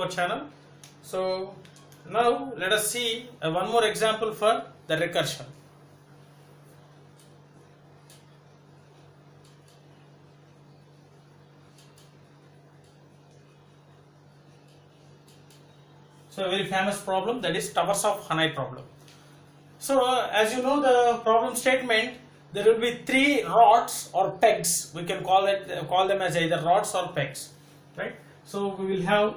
channel. So now let us see one more example for the recursion. So a very famous problem, that is towers of Hanoi problem. So as you know, the problem statement, there will be three rods or pegs. We can call them as either rods or pegs, right? So we will have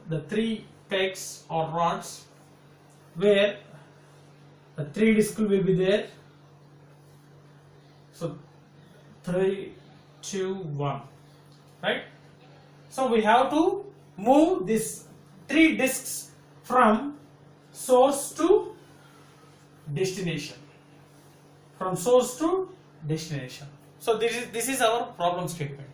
the three pegs or rods where the three discs will be there. So 3, 2, 1, right? So we have to move these three discs from source to destination. From source to destination. So this is our problem statement.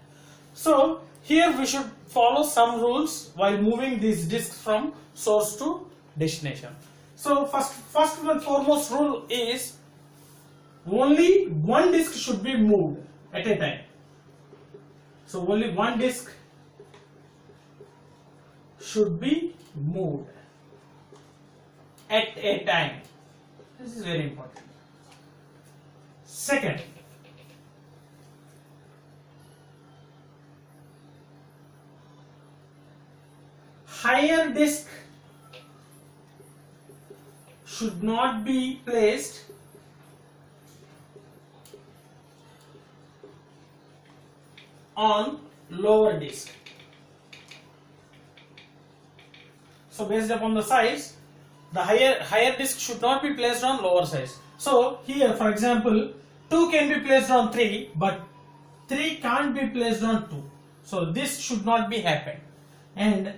So here we should follow some rules while moving these discs from source to destination. So first and foremost rule is only one disc should be moved at a time. So only one disc should be moved at a time. This is very important. Second, higher disc should not be placed on lower disc. So based upon the size, the higher disc should not be placed on lower size. So here, for example, 2 can be placed on 3, but 3 can't be placed on 2. So this should not be happened, and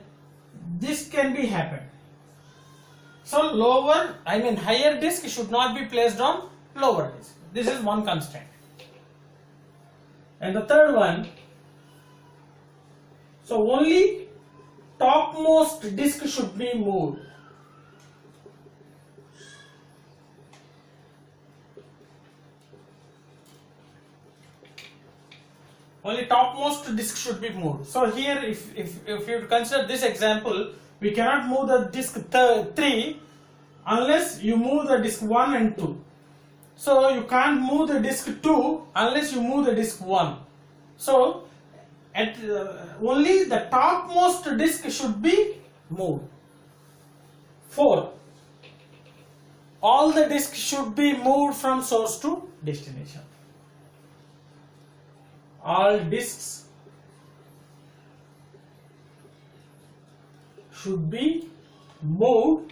this can be happened. So higher disc should not be placed on lower disc. This is one constraint. And the third one, so only topmost disc should be moved. Only topmost disc should be moved. So here, if you consider this example, we cannot move the disc 3 unless you move the disc 1 and 2. So you can't move the disc 2 unless you move the disc 1. So only the topmost disc should be moved. 4. All the discs should be moved from source to destination. All discs should be moved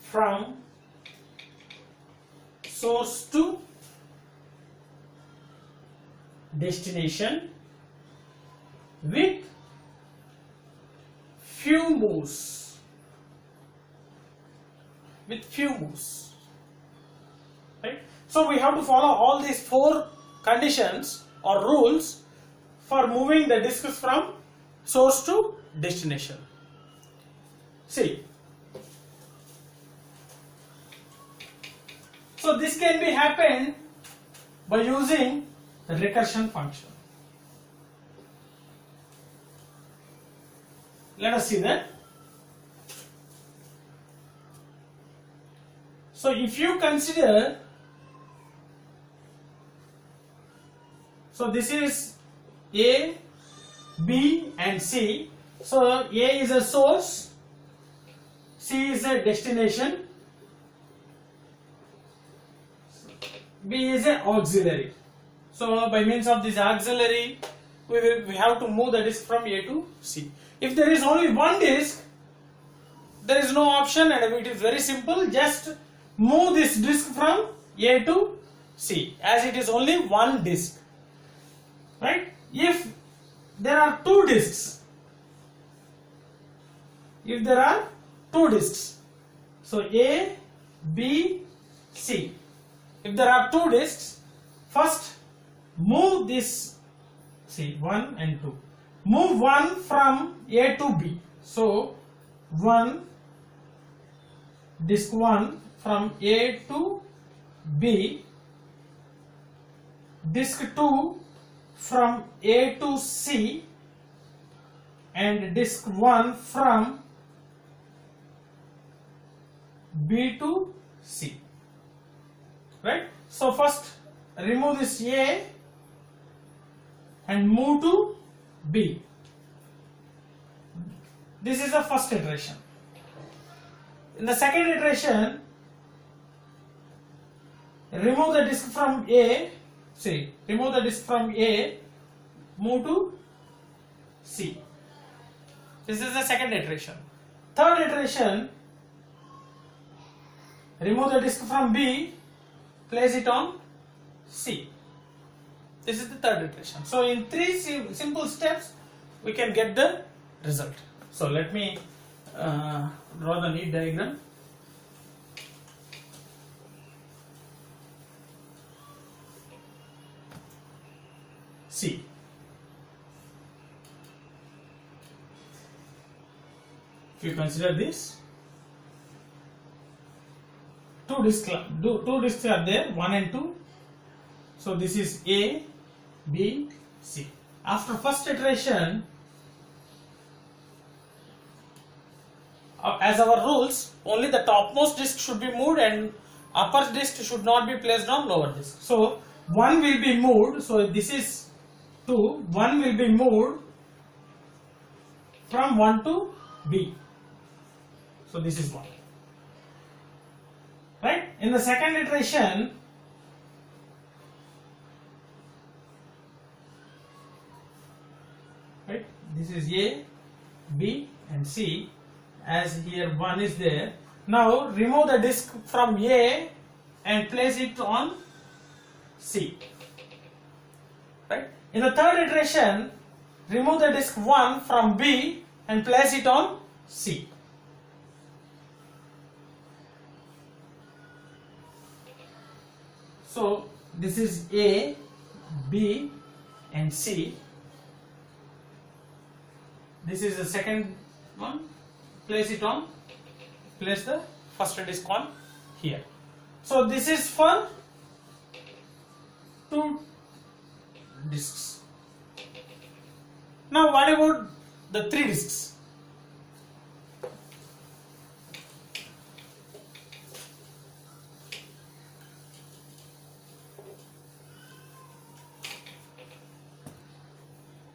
from source to destination with few moves. Right? So we have to follow all these 4 conditions or rules for moving the discs from source to destination. See, so this can be happened by using the recursion function. Let us see that. So if you consider, so this is A, B and C. So A is a source, C is a destination, B is an auxiliary. So by means of this auxiliary, we have to move the disc from A to C. If there is only one disc, there is no option, and it is very simple. Just move this disc from A to C, as it is only one disc, right? If there are two discs, so A, B, C. If there are two discs, first move this, see, 1 and 2. Move one from A to B. So disc 1 from A to B, disc 2 from A to C, and disk 1 from B to C. Right? So first remove this A and move to B. This is the first iteration. In the second iteration, remove the disk from A, remove the disk from A, move to C. This is the second iteration. Third iteration, remove the disk from B, place it on C. This is the third iteration. So in three simple steps, we can get the result. So let me draw the neat diagram. See, if you consider this, two disks are there, 1 and 2. So this is A, B, C. After first iteration, as our rules, only the topmost disk should be moved and upper disk should not be placed on lower disk. So 1 will be moved. So this is 2. 1 will be moved from 1 to B. So this is 1. Right? In the second iteration, right? This is A, B, and C. As here 1 is there. Now remove the disk from A and place it on C. Right? In the third iteration, remove the disk 1 from B and place it on C. So this is A, B, and C. This is the second one. Place the first disk on here. So this is for 2 disks. Now what about the 3 disks?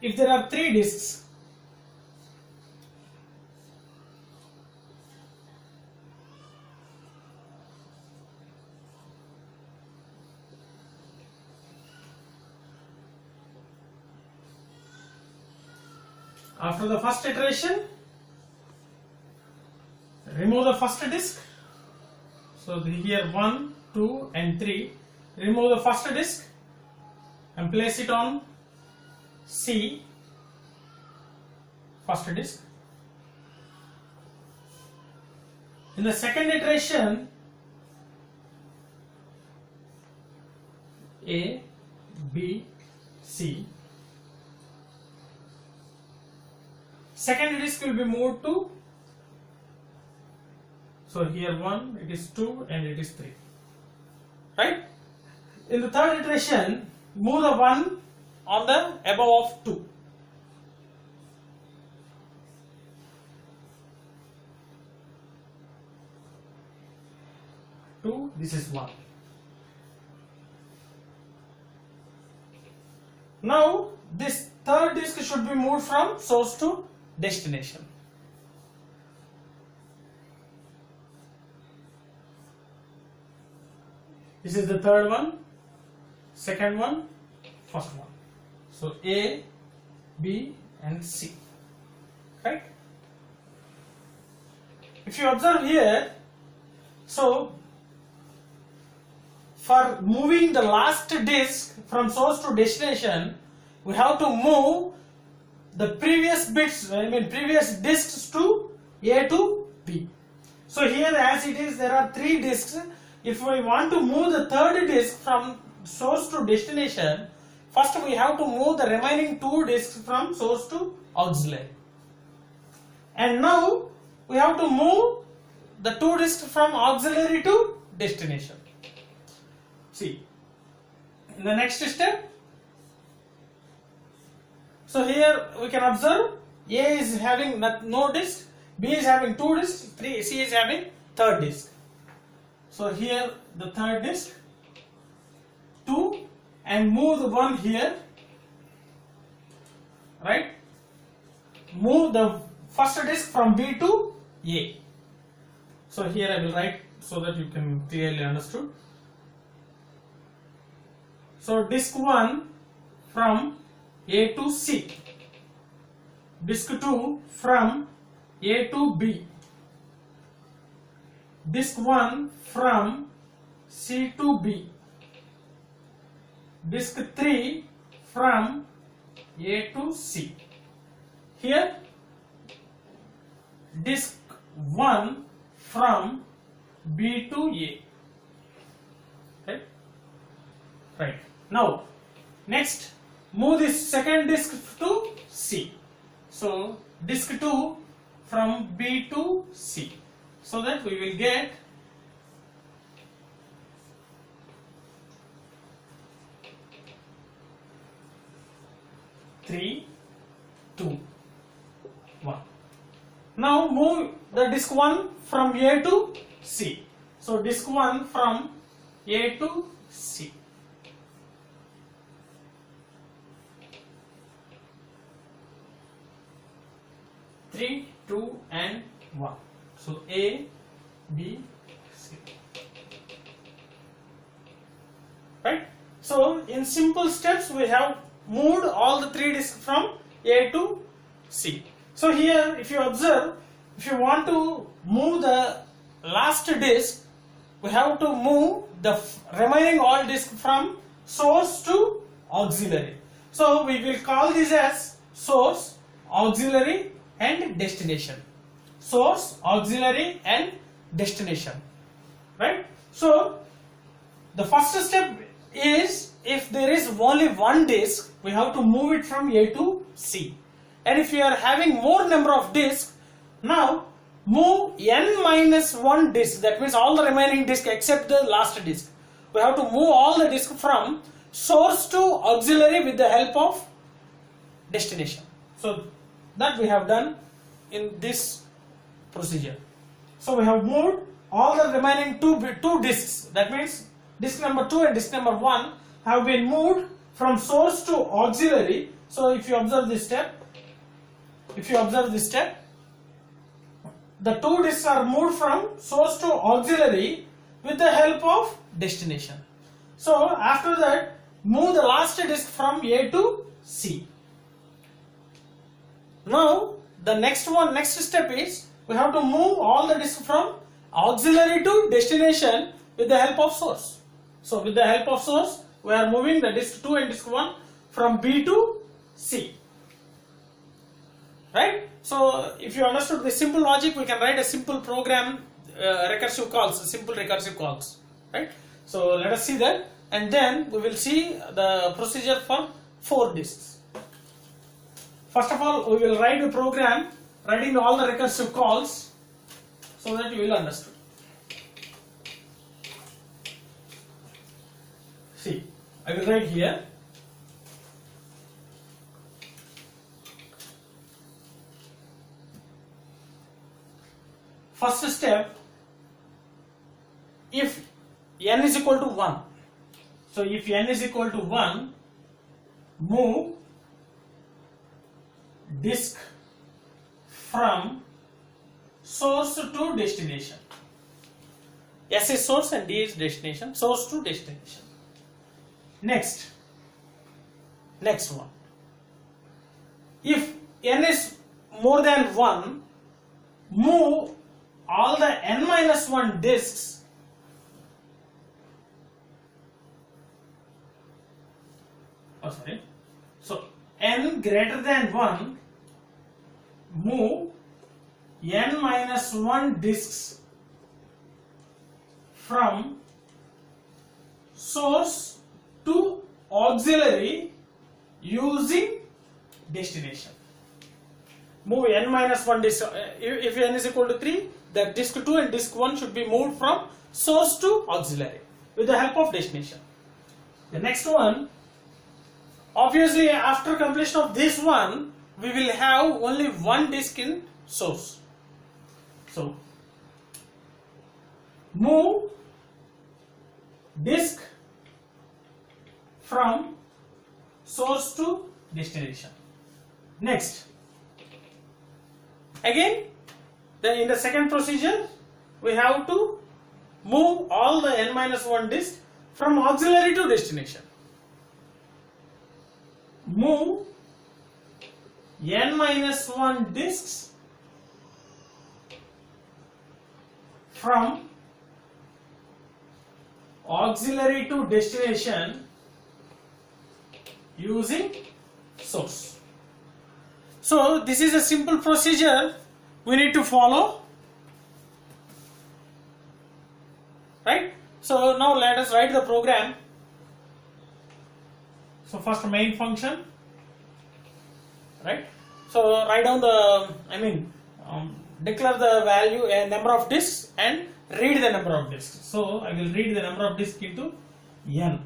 If there are 3 disks, after the first iteration, remove the first disk. So here 1, 2 and 3. Remove the first disk and place it on C, first disk. In the second iteration, A, B, C. Second disk will be moved to, so here 1, it is 2 and it is 3. Right? In the third iteration, move the 1 on the above of 2. This is 1. Now this third disk should be moved from source to destination. This is the third one, second one, first one. So A, B and C. Right? If you observe here, so for moving the last disk from source to destination, we have to move the previous bits, previous disks to A to B. So here as it is, there are 3 disks. If we want to move the third disk from source to destination, first we have to move the remaining 2 disks from source to auxiliary. And now we have to move the 2 disks from auxiliary to destination. See, in the next step, so here we can observe A is having no disk, B is having 2 disks, C is having third disk. So here the third disk, 2, and move the one here, right? Move the first disk from B to A. So here I will write so that you can clearly understood. So disk 1 from A to C, disk 2 from A to B, disk 1 from C to B, disk 3 from A to C. Here disk 1 from B to A. Okay? Right. Now next move this second disk to C. So disk 2 from B to C. So that we will get three, 2, 1. Now move the disk 1 from A to C. So disk 1 from A to C. Three, 2, and 1. So A, B, C. Right? So in simple steps we have moved all the 3 disks from A to C. So here if you observe, if you want to move the last disk, we have to move the remaining all disk from source to auxiliary. So we will call this as source, auxiliary and destination. Source, auxiliary and destination. Right? So the first step is, if there is only one disk, we have to move it from A to C. And if you are having more number of disks, now move n minus 1 disk, that means all the remaining disk except the last disk. We have to move all the disk from source to auxiliary with the help of destination. So that we have done in this procedure. So we have moved all the remaining two disks, that means disk number 2 and disk number 1 have been moved from source to auxiliary. So if you observe this step, the 2 disks are moved from source to auxiliary with the help of destination. So after that, move the last disk from A to C. Now the next step is, we have to move all the disks from auxiliary to destination with the help of source. So with the help of source, we are moving the disk 2 and disk 1 from B to C. Right? So if you understood the simple logic, we can write a simple program, recursive calls, simple recursive calls. Right? So let us see that, and then we will see the procedure for 4 disks. First of all, we will write a program writing all the recursive calls so that you will understand. See, I will write here. First step, if n is equal to 1, so if n is equal to 1, move disk from source to destination. S is source and D is destination. Source to destination. Next one. If n is more than 1, move all the n minus 1 disks so n greater than 1, move n minus 1 disks from source to auxiliary using destination. Move n minus 1 disk, if n is equal to 3, the disk 2 and disk 1 should be moved from source to auxiliary with the help of destination. The next one, obviously after completion of this one, we will have only one disk in source. So move disk from source to destination. Next, again, in the second procedure, we have to move all the n-1 disks from auxiliary to destination. Move n-1 disks from auxiliary to destination using source. So this is a simple procedure we need to follow, right? So now let us write the program. So first main function, right? So write down the, declare the value, a number of disks, and read the number of disks. So I will read the number of disks into n.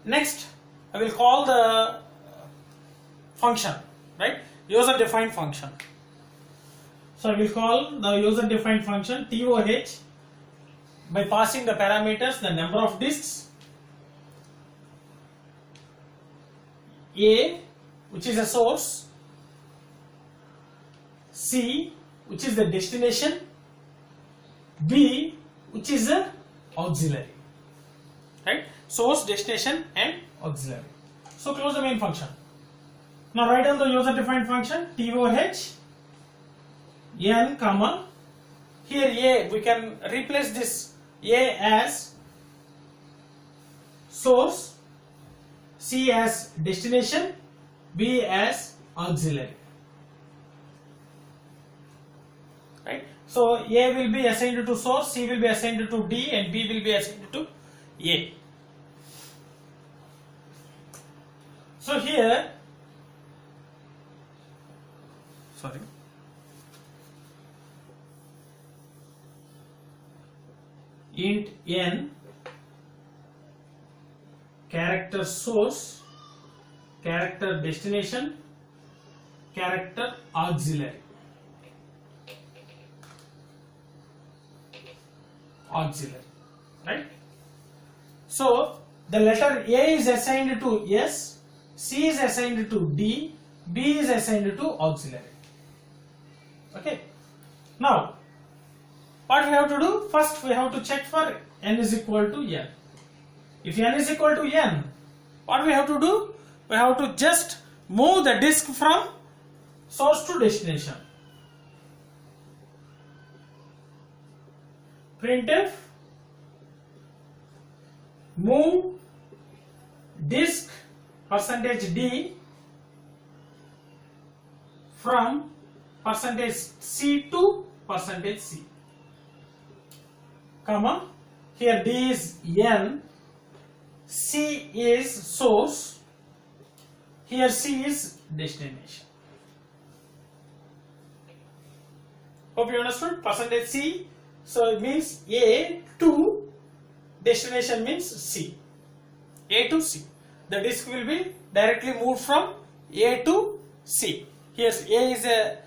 Next, I will call the function, right? User defined function. So I will call the user defined function TOH by passing the parameters, the number of disks, A, which is a source, C, which is the destination, B, which is the auxiliary, right? Source, destination, and auxiliary. So close the main function. Now write down the user defined function TOH n comma, here A, we can replace this A as source, C as destination, B as auxiliary, right? So A will be assigned to source, C will be assigned to D, and B will be assigned to A. So here, int n, character source, character destination, character auxiliary. Right? So the letter A is assigned to S, C is assigned to D, B is assigned to auxiliary. Okay. Now, what we have to do? First, we have to check for n is equal to n. If n is equal to n, what we have to do? We have to just move the disk from source to destination. Printf move disk %d from %c to %c, comma, here d is n, c is source, here c is destination. Hope you understood. %c, so it means A to destination means C. A to C. The disk will be directly moved from A to C. Here A is a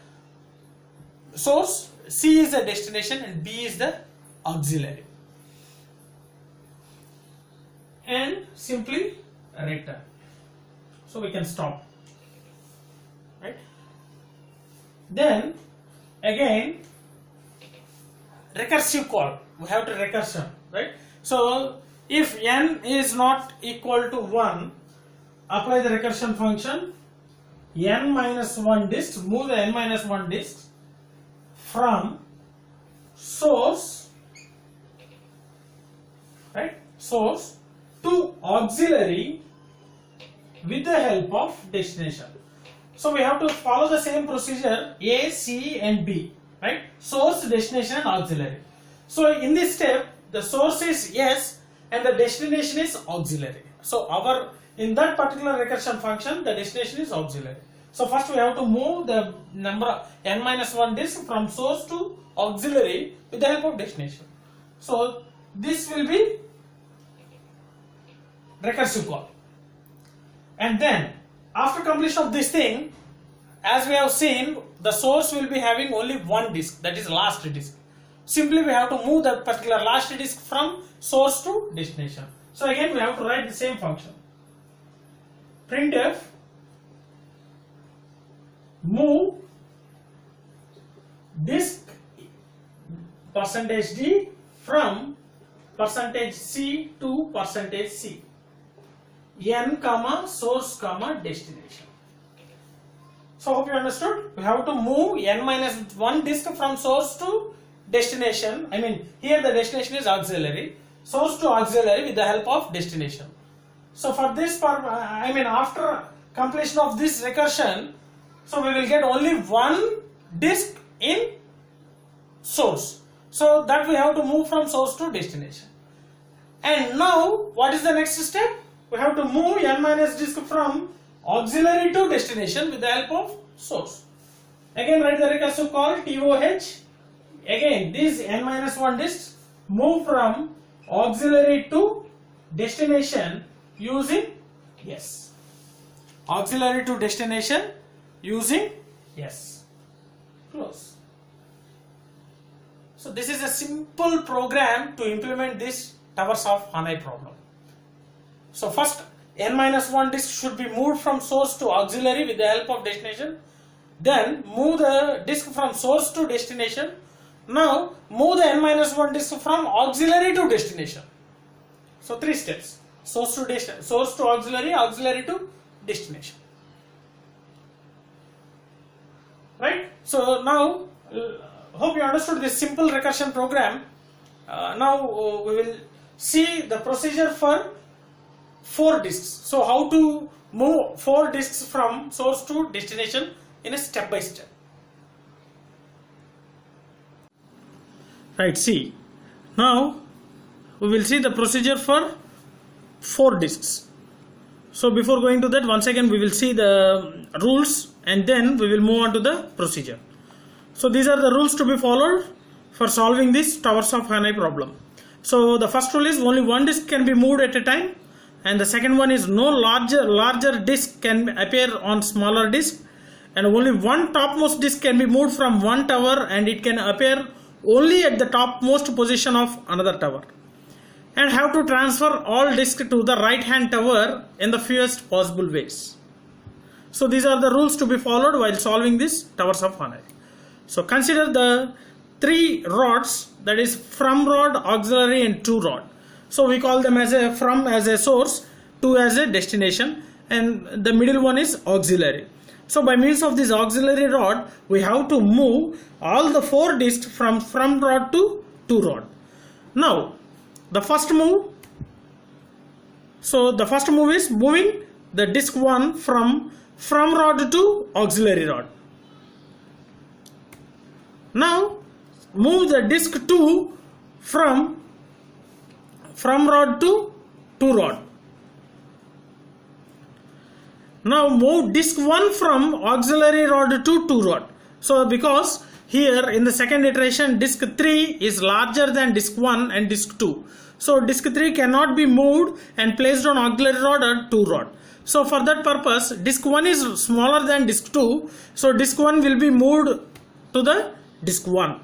source, C is the destination, and B is the auxiliary. And simply return. So we can stop. Right? Then again, recursive call. We have to recursion, right? So if n is not equal to 1, apply the recursion function n-1 disks, move the n-1 disks from source, right, source to auxiliary with the help of destination. So we have to follow the same procedure A, C and B, right? Source, destination and auxiliary. So in this step, the source is S and the destination is auxiliary. So in that particular recursion function, the destination is auxiliary. So first we have to move the number n-1 disk from source to auxiliary with the help of destination. So this will be recursive call. And then after completion of this thing, as we have seen, the source will be having only one disk, that is last disk. Simply we have to move that particular last disk from source to destination. So again we have to write the same function. Printf move disk %d from %c to %c, n comma source comma destination. So hope you understood. We have to move n minus 1 disk from source to destination. I mean here the destination is auxiliary, source to auxiliary with the help of destination. So for this part, I mean after completion of this recursion, so we will get only one disk in source. So that we have to move from source to destination. And now what is the next step? We have to move n minus disk from auxiliary to destination with the help of source. Again write the recursive call TOH. Again these n minus 1 disks move from auxiliary to destination using yes. Auxiliary to destination using yes. Close. So this is a simple program to implement this towers of Hanoi problem. So first n minus 1 disk should be moved from source to auxiliary with the help of destination. Then move the disk from source to destination. Now move the n minus 1 disk from auxiliary to destination. So 3 steps: source to auxiliary, auxiliary to destination. Right? So now hope you understood this simple recursion program. Now we will see the procedure for 4 disks. So how to move 4 disks from source to destination in a step by step. Right, see. Now we will see the procedure for 4 disks. So before going to that, once again we will see the rules and then we will move on to the procedure. So these are the rules to be followed for solving this towers of Hanoi problem. So the first rule is only one disk can be moved at a time, and the second one is no larger disk can appear on smaller disk, and only one topmost disk can be moved from one tower and it can appear only at the topmost position of another tower, and have to transfer all disks to the right hand tower in the fewest possible ways. So these are the rules to be followed while solving this towers of Hanoi. So consider the 3 rods, that is from rod, auxiliary and to rod. So we call them as a from as a source, to as a destination, and the middle one is auxiliary. So by means of this auxiliary rod, we have to move all the 4 disks from rod to rod. Now the first move, so the first move is moving the disk 1 from rod to auxiliary rod. Now move the disk 2 from rod to rod. Now move disk 1 from auxiliary rod to rod. So because here in the second iteration disk 3 is larger than disk 1 and disk 2. So disk 3 cannot be moved and placed on auxiliary rod or 2 rod. So for that purpose disk 1 is smaller than disk 2. So disk 1 will be moved to the disk 1.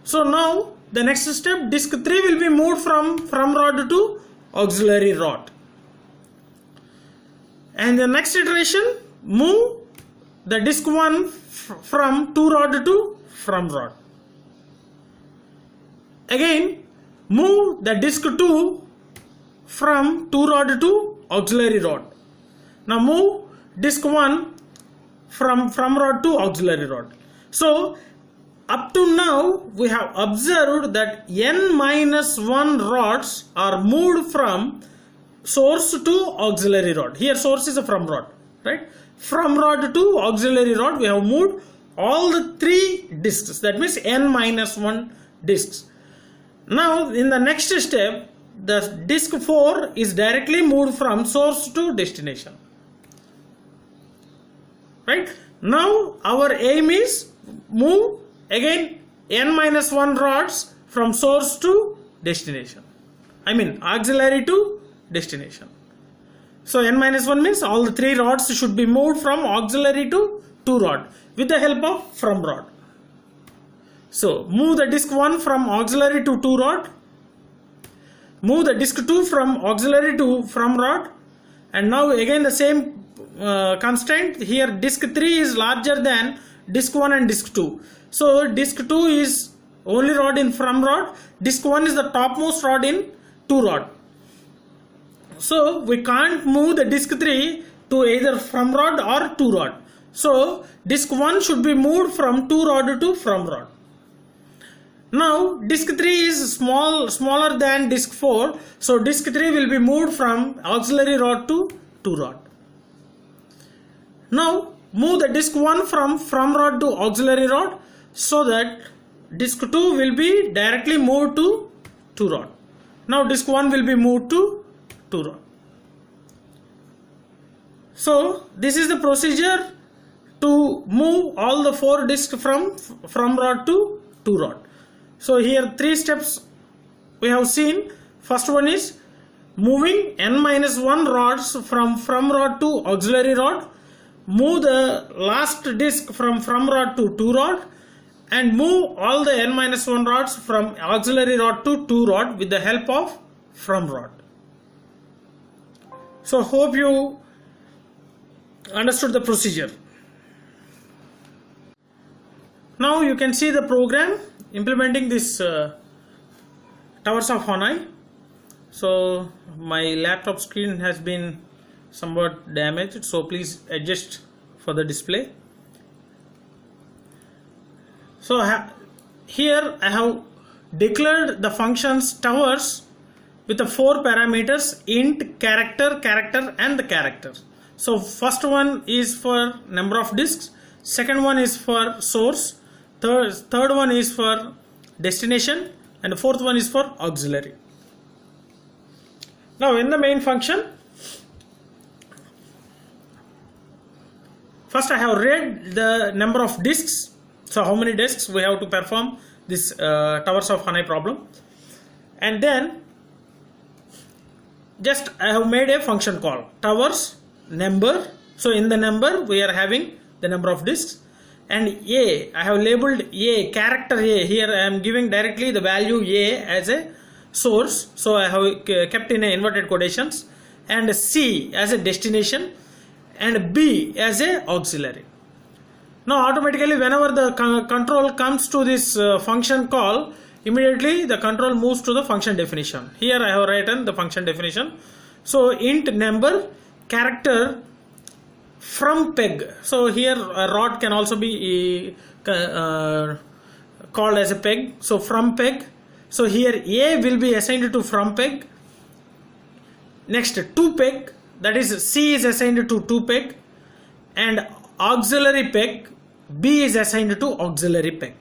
So now the next step, disk 3 will be moved from rod to auxiliary rod. And the next iteration, move the disk 1 from to rod to from rod. Again move the disk 2 from to rod to auxiliary rod. Now move disk 1 from rod to auxiliary rod. So up to now we have observed that n minus 1 rods are moved from source to auxiliary rod. Here source is a from rod, right? From rod to auxiliary rod we have moved all the 3 disks, that means n minus 1 disks. Now in the next step the disk 4 is directly moved from source to destination, right? Now our aim is move again n minus 1 rods from source to destination, I mean auxiliary to destination. So n minus 1 means all the 3 rods should be moved from auxiliary to 2 rod with the help of from rod. So move the disc 1 from auxiliary to 2 rod, move the disc 2 from auxiliary to from rod, and now again the same constraint. Here disc 3 is larger than disc 1 and disc 2. So disc 2 is only rod in from rod, disc 1 is the topmost rod in 2 rod. So we can't move the disc 3 to either from rod or 2 rod. So disc 1 should be moved from 2 rod to from rod. Now disc 3 is smaller than disc 4. So disc 3 will be moved from auxiliary rod to 2 rod. Now move the disc 1 from rod to auxiliary rod so that disc 2 will be directly moved to 2 rod. Now disc 1 will be moved to 2 rod. So this is the procedure to move all the 4 discs from rod to 2 rod. So here 3 steps we have seen. First one is moving n minus 1 rods from rod to auxiliary rod, move the last disc from rod to 2 rod, and move all the n minus 1 rods from auxiliary rod to 2 rod with the help of from rod. So hope you understood the procedure. Now you can see the program implementing this Towers of Hanoi. So my laptop screen has been somewhat damaged, so please adjust for the display. So here I have declared the functions towers with the 4 parameters: int, character, and the character. So first one is for number of disks, second one is for source, third one is for destination, and the fourth one is for auxiliary. Now in the main function, first I have read the number of disks. So how many disks we have to perform this Towers of Hanoi problem, and then just I have made a function call towers number. So in the number we are having the number of disks, and I have labeled character A. Here I am giving directly the value A as a source, so I have kept in inverted quotations, and C as a destination, and B as a auxiliary. Now automatically whenever the control comes to this function call, immediately the control moves to the function definition. Here I have written the function definition. So int number, character from peg. So here a rod can also be called as a peg. So from peg. So here A will be assigned to from peg. Next to peg, that is C is assigned to 2 peg, and auxiliary peg B is assigned to auxiliary peg.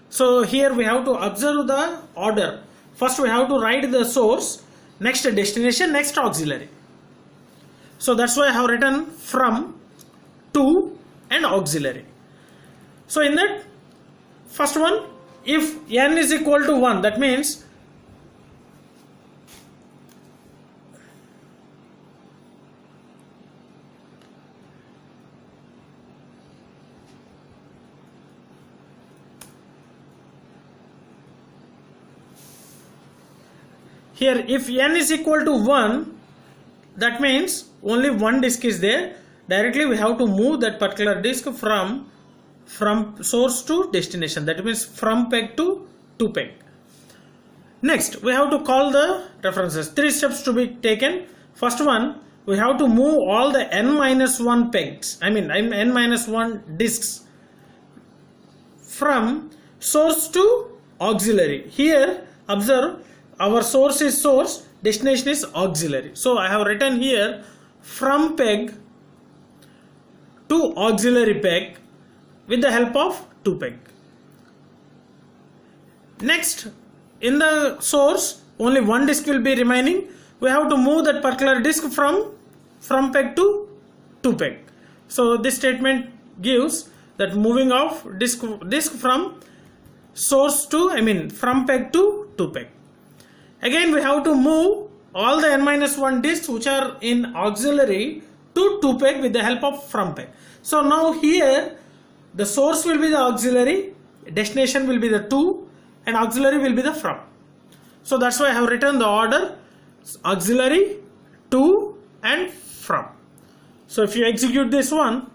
So here we have to observe the order. First we have to write the source, next destination, next auxiliary. So that's why I have written from, to, and auxiliary. So in that first one, if n is equal to 1, that means here if n is equal to 1, that means only one disk is there. Directly we have to move that particular disk from source to destination. That means from peg to peg. Next we have to call the references. 3 steps to be taken. First one, we have to move all the n-1 pegs, n-1 disks from source to auxiliary. Here observe, our source is source, destination is auxiliary. So I have written here from peg to auxiliary peg with the help of 2 peg. Next, in the source only one disk will be remaining. We have to move that particular disk from peg to 2 peg. So this statement gives that moving of disk from source to from peg to 2 peg. Again we have to move all the n minus 1 discs which are in auxiliary to 2 peg with the help of from peg. So now here the source will be the auxiliary, destination will be the to, and auxiliary will be the from. So that's why I have written the order auxiliary, to, and from. So if you execute this one,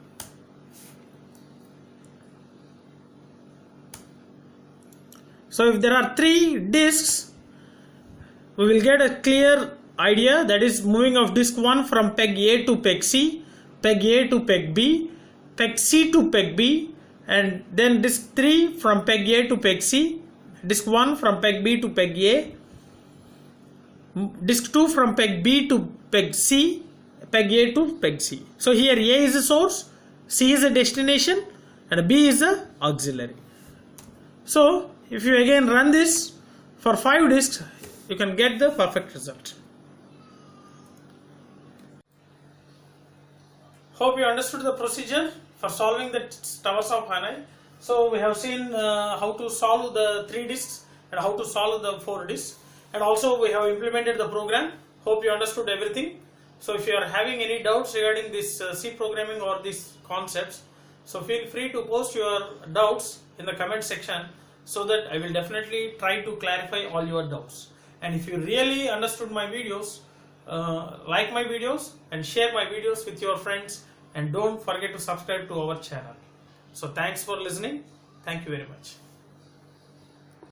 so if there are 3 discs, we will get a clear idea, that is moving of disk 1 from peg A to peg C, peg A to peg B, peg C to peg B, and then disk 3 from peg A to peg C, disk 1 from peg B to peg A, disk 2 from peg B to peg C, peg A to peg C. So here A is the source, C is the destination, and B is the auxiliary. So if you again run this for 5 disks, you can get the perfect result. Hope you understood the procedure for solving the towers of Hanoi. So we have seen how to solve the 3 disks and how to solve the 4 disks, and also we have implemented the program. Hope you understood everything. So if you are having any doubts regarding this C programming or these concepts, so feel free to post your doubts in the comment section, so that I will definitely try to clarify all your doubts. And if you really understood my videos, like my videos and share my videos with your friends, and don't forget to subscribe to our channel. So thanks for listening. Thank you very much.